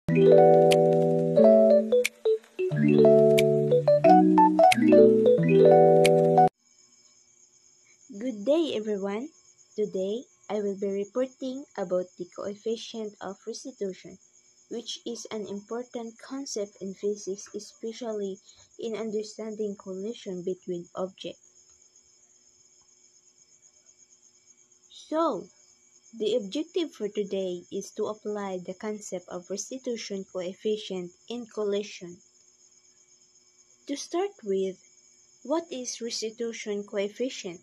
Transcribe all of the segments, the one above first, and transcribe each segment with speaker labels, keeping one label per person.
Speaker 1: Good day everyone. Today I will be reporting about the coefficient of restitution, which is an important concept in physics, especially in understanding collision between objects. So, the objective for today is to apply the concept of restitution coefficient in collision. To start with, what is restitution coefficient?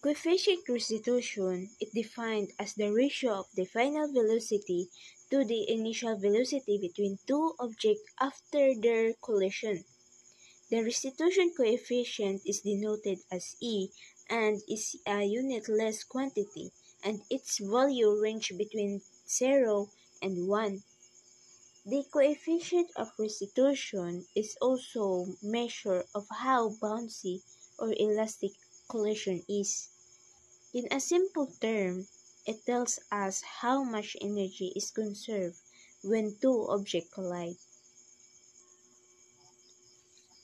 Speaker 1: Coefficient restitution is defined as the ratio of the final velocity to the initial velocity between two objects after their collision. The restitution coefficient is denoted as E and is a unitless quantity, and its value ranges between 0 and 1. The coefficient of restitution is also a measure of how bouncy or elastic collision is. In a simple term, it tells us how much energy is conserved when two objects collide.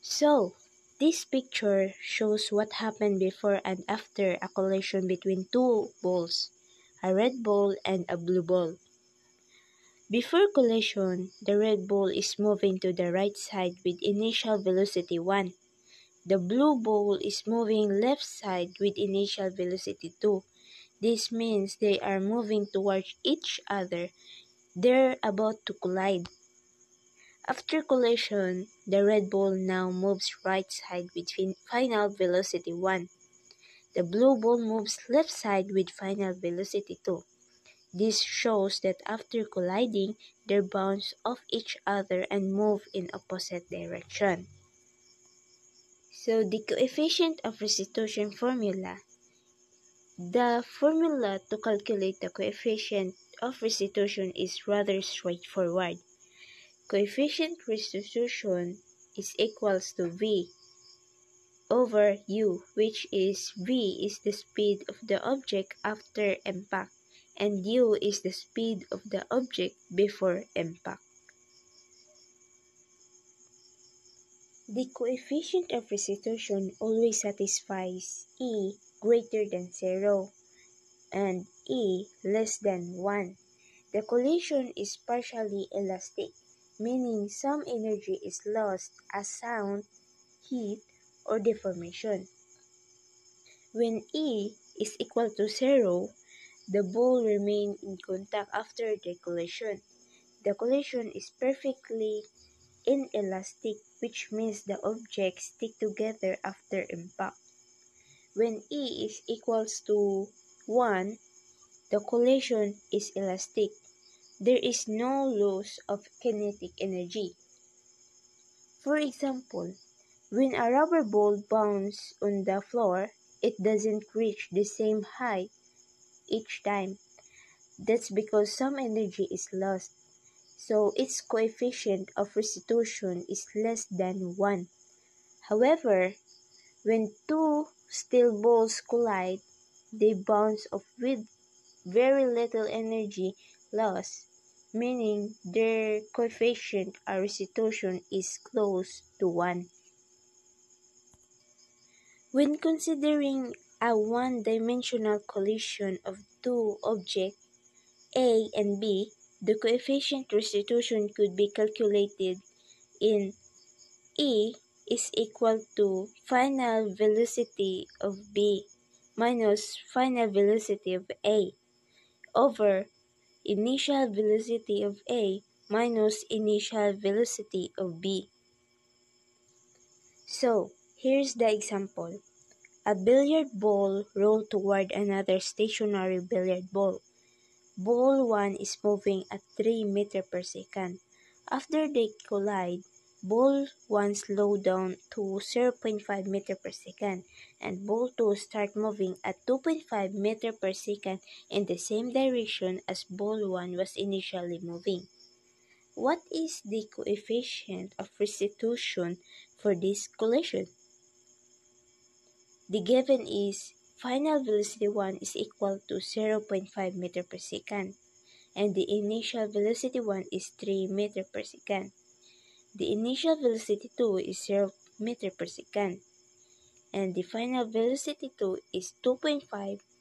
Speaker 1: So, this picture shows what happened before and after a collision between two balls, a red ball and a blue ball. Before collision, the red ball is moving to the right side with initial velocity 1. The blue ball is moving left side with initial velocity 2. This means they are moving towards each other. They're about to collide. After collision, the red ball now moves right side with final velocity 1. The blue ball moves left side with final velocity 2. This shows that after colliding, they bounce off each other and move in opposite direction. So the coefficient of restitution formula. The formula to calculate the coefficient of restitution is rather straightforward. Coefficient restitution is equals to V over U, which is V is the speed of the object after impact and U is the speed of the object before impact. The coefficient of restitution always satisfies E greater than 0 and E less than 1. The collision is partially elastic, meaning some energy is lost as sound, heat, or deformation. When E is equal to 0, the ball remains in contact after the collision. The collision is perfectly inelastic, which means the objects stick together after impact. When E is equals to 1, the collision is elastic. There is no loss of kinetic energy. For example, when a rubber ball bounces on the floor, it doesn't reach the same height each time. That's because some energy is lost, so its coefficient of restitution is less than 1. However, when two steel balls collide, they bounce off with very little energy loss, meaning their coefficient of restitution is close to 1. When considering a one-dimensional collision of two objects, A and B, the coefficient restitution could be calculated in E is equal to final velocity of B minus final velocity of A over initial velocity of A minus initial velocity of B. So, here's the example. A billiard ball rolled toward another stationary billiard ball. Ball 1 is moving at 3 meters per second. After they collide, ball 1 slowed down to 0.5 meters per second and ball 2 start moving at 2.5 meters per second in the same direction as ball 1 was initially moving. What is the coefficient of restitution for this collision? The given is final velocity 1 is equal to 0.5 meters per second and the initial velocity 1 is 3 meter per second. The initial velocity 2 is 0 meter per second, and the final velocity 2 is 2.5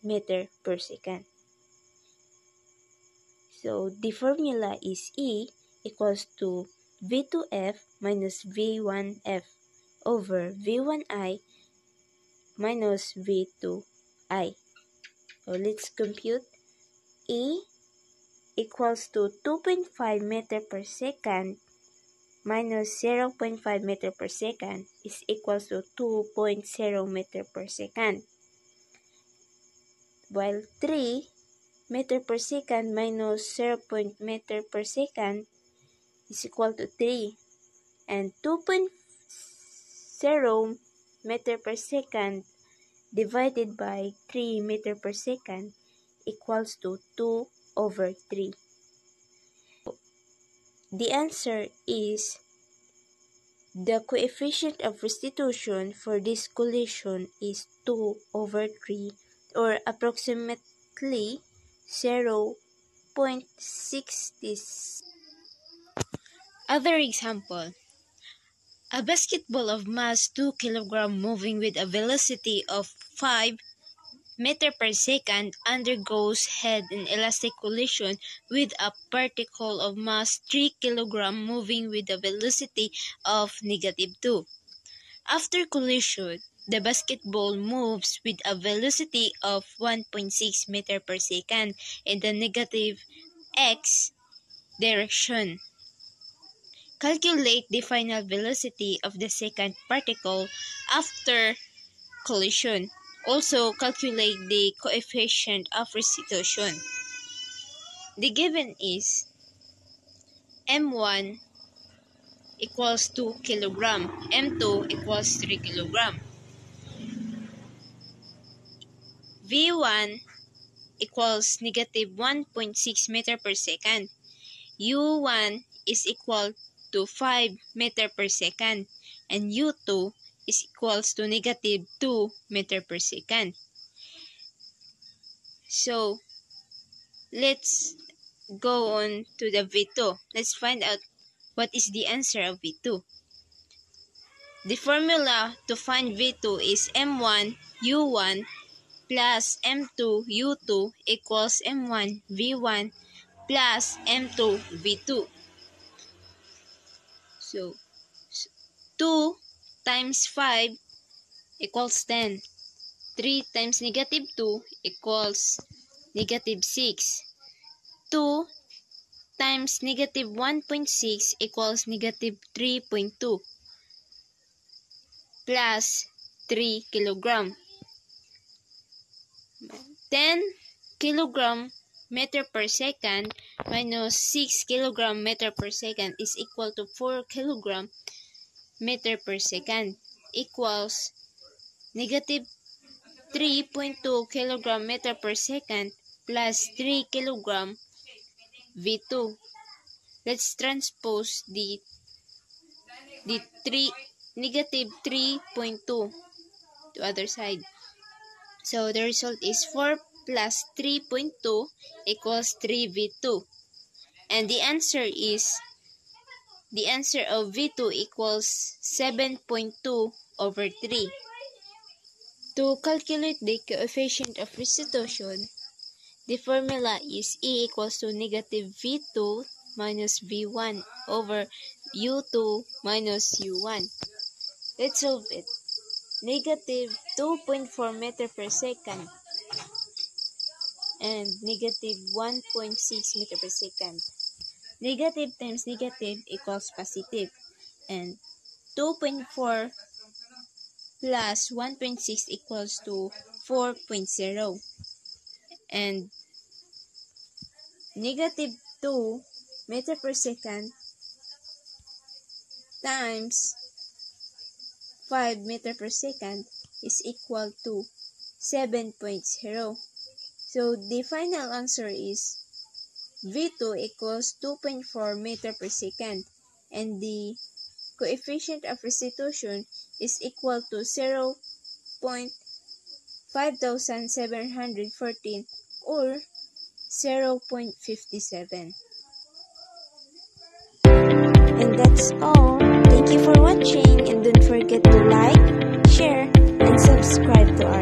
Speaker 1: meter per second. So the formula is E equals to V2F minus V1F over V1I minus V2I. So let's compute. E equals to 2.5 meter per second minus 0.5 meter per second is equals to 2.0 meter per second. While 3 meter per second minus 0. meter per second is equal to 3. And 2.0 meter per second divided by 3 meter per second equals to 2 over 3. The answer is the coefficient of restitution for this collision is 2 over 3 or approximately 0.60.
Speaker 2: Other example. A basketball of mass 2 kg moving with a velocity of 5 meter per second undergoes head and elastic collision with a particle of mass 3 kg moving with a velocity of -2. After collision, the basketball moves with a velocity of 1.6 meter per second in the negative x direction. Calculate the final velocity of the second particle after collision. Also, calculate the coefficient of restitution. The given is M1 equals 2 kg, M2 equals 3 kg. V1 equals negative 1.6 meter per second. U1 is equal to 5 meter per second, and U2 is equals to negative 2 meter per second. So, let's go on to the V2. Let's find out what is the answer of V2. The formula to find V2 is M1 U1 plus M2 U2 equals M1 V1 plus M2 V2. So, 2 times 5 equals 10. 3 times negative 2 equals negative 6. 2 times negative 1.6 equals negative 3.2 plus 3 kilogram. 10 kilogram meter per second minus 6 kilogram meter per second is equal to 4 kilogram meter per second equals negative 3.2 kilogram meter per second plus 3 kilogram V2. Let's transpose the negative 3.2 to other side. So the result is 4 plus 3.2 equals 3V2. And the answer of V2 equals 7.2 over 3. To calculate the coefficient of restitution, the formula is E equals to negative V2 minus V1 over U2 minus U1. Let's solve it. Negative 2.4 meter per second and negative 1.6 meter per second. Negative times negative equals positive, and 2.4 plus 1.6 equals to 4.0, and negative 2 meter per second times 5 meter per second is equal to 7.0. So the final answer is V2 equals 2.4 meter per second, and the coefficient of restitution is equal to 0.5714 or 0.57.
Speaker 1: And that's all. Thank you for watching, and don't forget to like, share, and subscribe to our